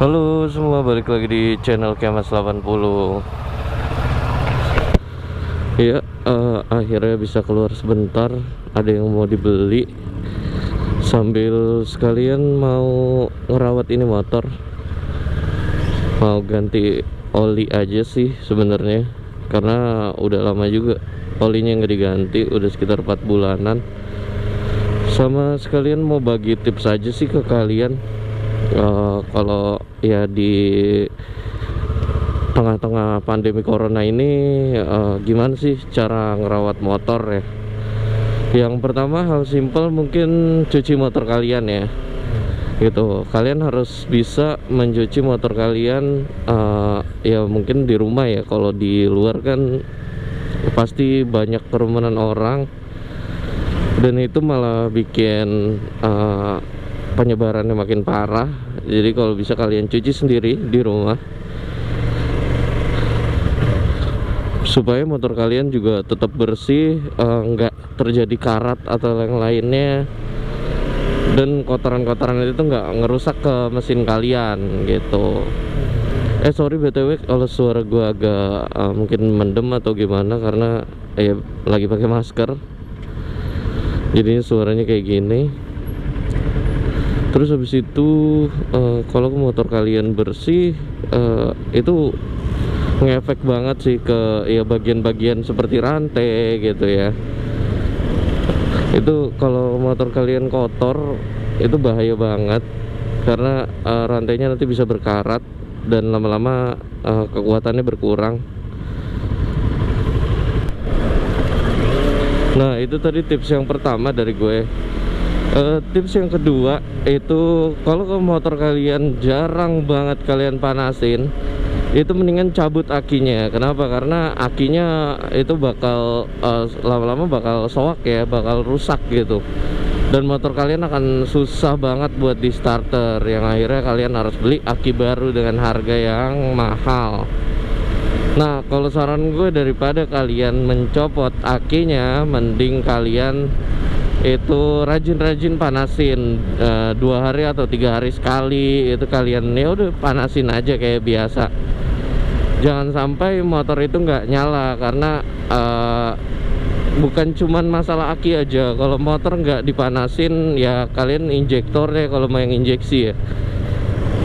Halo semua, balik lagi di channel Kemas 80. Ya, akhirnya bisa keluar sebentar. Ada yang mau dibeli, sambil sekalian mau ngerawat ini motor. Mau ganti oli aja sih sebenarnya, karena udah lama juga olinya nggak diganti, udah sekitar 4 bulanan. Sama sekalian mau bagi tips aja sih ke kalian. Kalau ya di tengah-tengah pandemi corona ini, gimana sih cara ngerawat motor ya? Yang pertama, hal simpel mungkin cuci motor kalian ya, gitu. Kalian harus bisa mencuci motor kalian, ya mungkin di rumah ya. Kalau di luar kan pasti banyak kerumunan orang, dan itu malah bikin penyebarannya makin parah. Jadi kalau bisa kalian cuci sendiri di rumah, supaya motor kalian juga tetap bersih, nggak terjadi karat atau yang lainnya, dan kotoran-kotoran itu nggak ngerusak ke mesin kalian gitu. Sorry BTW kalau suara gua agak mungkin mendem atau gimana, karena lagi pakai masker, jadinya suaranya kayak gini. Terus habis itu, kalau motor kalian bersih, itu ngefek banget sih ke ya bagian-bagian seperti rantai gitu ya. Itu kalau motor kalian kotor, itu bahaya banget, karena rantainya nanti bisa berkarat dan lama-lama kekuatannya berkurang. Nah, itu tadi tips yang pertama dari gue. Tips yang kedua itu, kalau ke motor kalian jarang banget kalian panasin, itu mendingan cabut akinya. Kenapa? Karena akinya itu bakal lama-lama bakal soak ya, bakal rusak gitu, dan motor kalian akan susah banget buat di starter, yang akhirnya kalian harus beli aki baru dengan harga yang mahal. Nah, kalau saran gue, daripada kalian mencopot akinya, mending kalian itu rajin-rajin panasin, 2 hari atau 3 hari sekali. Itu kalian ya udah panasin aja kayak biasa. Jangan sampai motor itu nggak nyala, karena bukan cuman masalah aki aja. Kalau motor nggak dipanasin ya, kalian injektornya, kalau mau yang injeksi ya,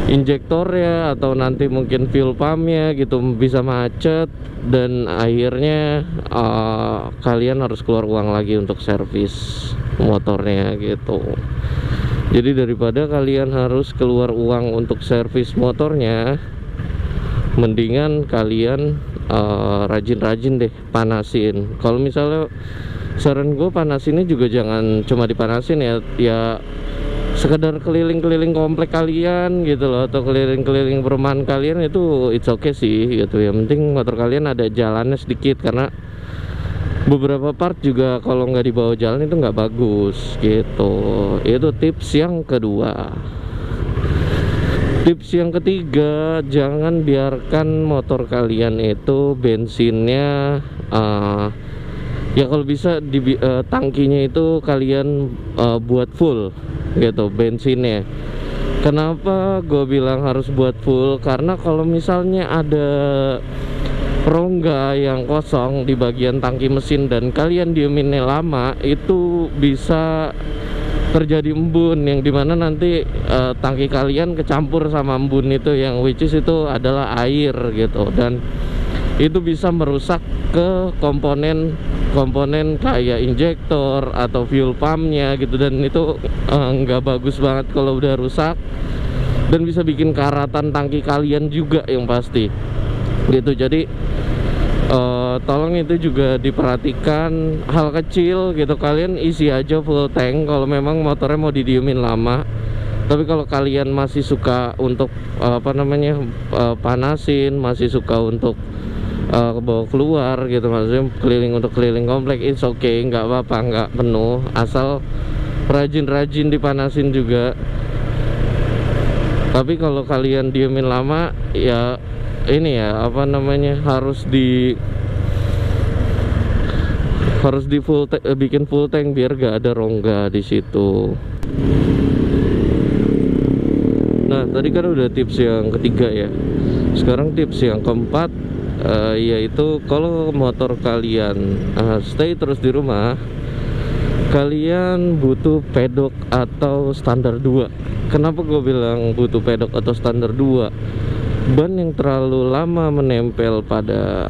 injektornya atau nanti mungkin fuel pumpnya gitu bisa macet, dan akhirnya kalian harus keluar uang lagi untuk servis motornya gitu. Jadi daripada kalian harus keluar uang untuk servis motornya, mendingan kalian rajin-rajin deh panasin. Kalau misalnya saran gue, panasinnya juga jangan cuma dipanasin ya sekedar keliling-keliling komplek kalian gitu loh, atau keliling-keliling perumahan kalian, itu it's okay sih gitu. Yang penting motor kalian ada jalannya sedikit, karena beberapa part juga kalau nggak dibawa jalan itu nggak bagus gitu. Itu tips yang kedua. Tips yang ketiga, jangan biarkan motor kalian itu bensinnya ya kalau bisa tangkinya itu kalian buat full gitu bensinnya. Kenapa gue bilang harus buat full? Karena kalau misalnya ada rongga yang kosong di bagian tangki mesin dan kalian dieminnya lama, itu bisa terjadi embun, yang dimana nanti tangki kalian kecampur sama embun itu, yang which is itu adalah air gitu, dan itu bisa merusak ke komponen kayak injektor atau fuel pumpnya gitu, dan itu nggak bagus banget kalau udah rusak, dan bisa bikin karatan tangki kalian juga yang pasti gitu. Jadi tolong itu juga diperhatikan, hal kecil gitu. Kalian isi aja full tank kalau memang motornya mau didiemin lama. Tapi kalau kalian masih suka untuk panasin, masih suka untuk bawa keluar gitu, maksudnya untuk keliling komplek, it's okay, nggak apa-apa, nggak penuh, asal rajin-rajin dipanasin juga. Tapi kalau kalian diemin lama ya, ini ya harus di bikin full tank biar gak ada rongga di situ. Nah, tadi kan udah tips yang ketiga ya. Sekarang tips yang keempat, yaitu kalau motor kalian stay terus di rumah, kalian butuh pedok atau standar 2. Kenapa gue bilang butuh pedok atau standar 2? Ban yang terlalu lama menempel pada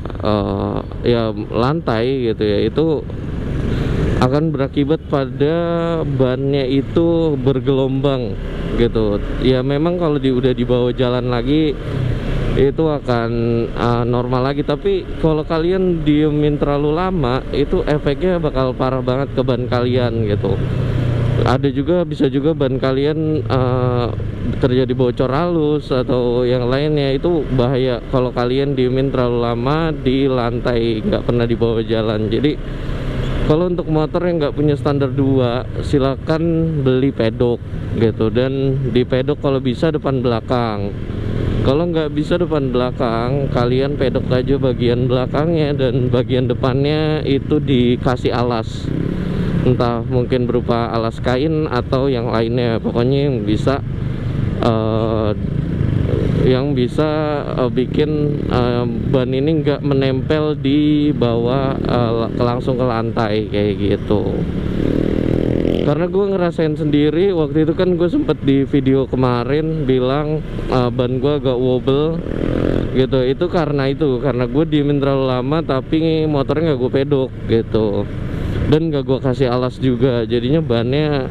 ya lantai gitu ya, itu akan berakibat pada bannya itu bergelombang gitu ya. Memang kalau udah dibawa jalan lagi itu akan normal lagi, tapi kalau kalian diemin terlalu lama itu efeknya bakal parah banget ke ban kalian gitu. Ada juga, bisa juga ban kalian terjadi bocor halus atau yang lainnya, itu bahaya kalau kalian diemin terlalu lama di lantai, nggak pernah dibawa jalan. Jadi kalau untuk motor yang nggak punya standar 2, silakan beli pedok gitu, dan di pedok kalau bisa depan belakang. Kalau nggak bisa depan belakang, kalian pedok aja bagian belakangnya, dan bagian depannya itu dikasih alas, entah mungkin berupa alas kain atau yang lainnya. Pokoknya yang bisa bikin ban ini nggak menempel di bawah langsung ke lantai kayak gitu. Karena gue ngerasain sendiri, waktu itu kan gue sempet di video kemarin bilang ban gue agak wobble gitu. Itu karena gue diemin terlalu lama tapi motornya nggak gue pedok gitu, dan nggak gue kasih alas juga, jadinya bannya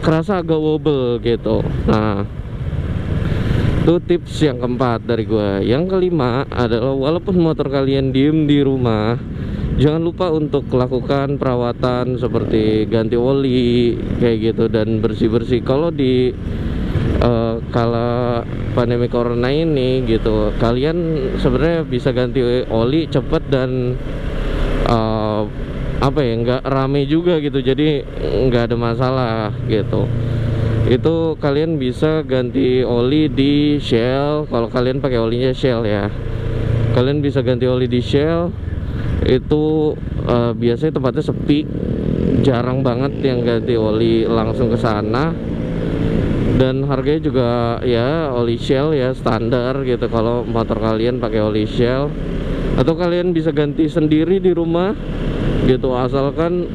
kerasa agak wobble gitu. Nah, itu tips yang keempat dari gue. Yang kelima adalah, walaupun motor kalian diem di rumah, jangan lupa untuk lakukan perawatan seperti ganti oli kayak gitu dan bersih-bersih. Kalau di kala pandemi corona ini gitu, kalian sebenarnya bisa ganti oli cepet dan nggak rame juga gitu, jadi nggak ada masalah gitu. Itu kalian bisa ganti oli di Shell. Kalau kalian pakai olinya Shell ya, kalian bisa ganti oli di Shell. Itu biasanya tempatnya sepi, jarang banget yang ganti oli langsung ke sana, dan harganya juga ya oli Shell ya, standar gitu kalau motor kalian pakai oli Shell. Atau kalian bisa ganti sendiri di rumah gitu, asalkan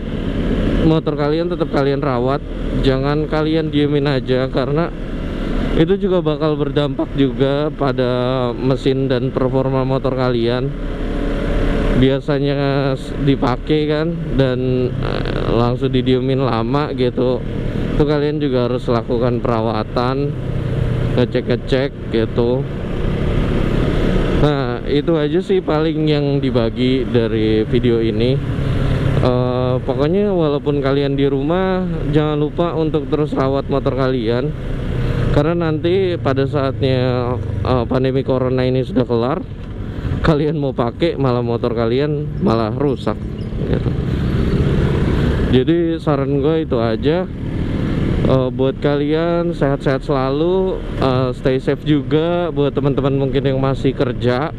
motor kalian tetap kalian rawat, jangan kalian diemin aja, karena itu juga bakal berdampak juga pada mesin dan performa motor kalian. Biasanya dipakai kan dan langsung didiemin lama gitu, itu kalian juga harus lakukan perawatan, ngecek gitu. Nah, itu aja sih paling yang dibagi dari video ini. Pokoknya walaupun kalian di rumah, jangan lupa untuk terus rawat motor kalian, karena nanti pada saatnya pandemi corona ini sudah kelar, kalian mau pakai malah motor kalian malah rusak gitu. Jadi saran gue itu aja. Buat kalian sehat-sehat selalu, stay safe juga. Buat teman-teman mungkin yang masih kerja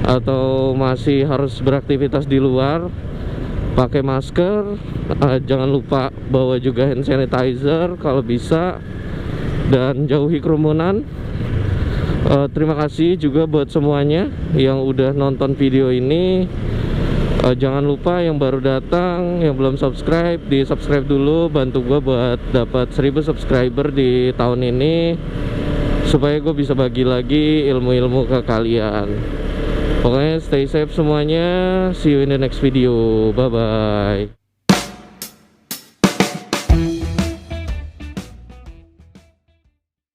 atau masih harus beraktivitas di luar, pakai masker, jangan lupa bawa juga hand sanitizer kalau bisa, dan jauhi kerumunan. Terima kasih juga buat semuanya yang udah nonton video ini. Jangan lupa yang baru datang, yang belum subscribe, di subscribe dulu, bantu gue buat dapat 1000 subscriber di tahun ini, supaya gue bisa bagi lagi ilmu-ilmu ke kalian. Pokoknya stay safe semuanya. See you in the next video. Bye bye.